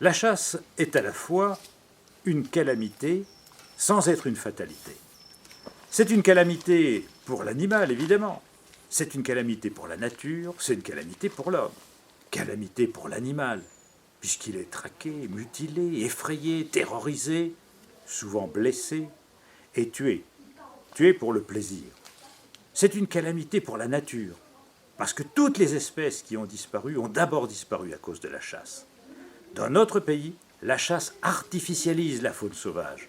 La chasse est à la fois une calamité sans être une fatalité. C'est une calamité pour l'animal, évidemment. C'est une calamité pour la nature, c'est une calamité pour l'homme. Calamité pour l'animal, puisqu'il est traqué, mutilé, effrayé, terrorisé, souvent blessé et tué. Tué pour le plaisir. C'est une calamité pour la nature, parce que toutes les espèces qui ont disparu ont d'abord disparu à cause de la chasse. Dans notre pays, la chasse artificialise la faune sauvage.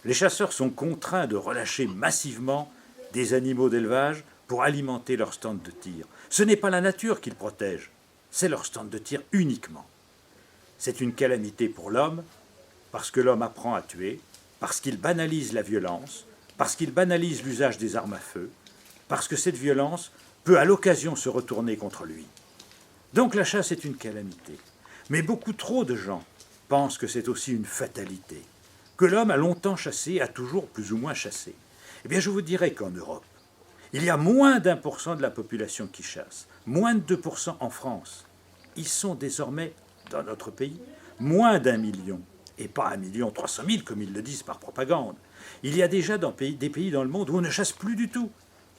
Les chasseurs sont contraints de relâcher massivement des animaux d'élevage pour alimenter leur stand de tir. Ce n'est pas la nature qu'ils protègent, c'est leur stand de tir uniquement. C'est une calamité pour l'homme, parce que l'homme apprend à tuer, parce qu'il banalise la violence, parce qu'il banalise l'usage des armes à feu, parce que cette violence peut à l'occasion se retourner contre lui. Donc la chasse est une calamité. Mais beaucoup trop de gens pensent que c'est aussi une fatalité, que l'homme a longtemps chassé, a toujours plus ou moins chassé. Eh bien, je vous dirais qu'en Europe, il y a moins d'1% de la population qui chasse, moins de 2% en France. Ils sont désormais, dans notre pays, moins d'1 million, et pas 1,3 million comme ils le disent par propagande. Il y a déjà des pays dans le monde où on ne chasse plus du tout.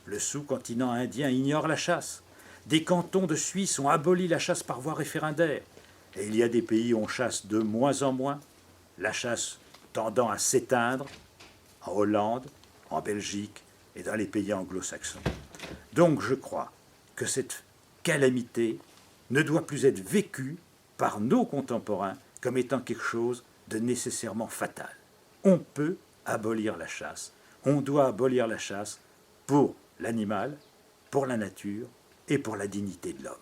Le sous-continent indien ignore la chasse. Des cantons de Suisse ont aboli la chasse par voie référendaire. Et il y a des pays où on chasse de moins en moins, la chasse tendant à s'éteindre, en Hollande, en Belgique et dans les pays anglo-saxons. Donc je crois que cette calamité ne doit plus être vécue par nos contemporains comme étant quelque chose de nécessairement fatal. On peut abolir la chasse. On doit abolir la chasse pour l'animal, pour la nature et pour la dignité de l'homme.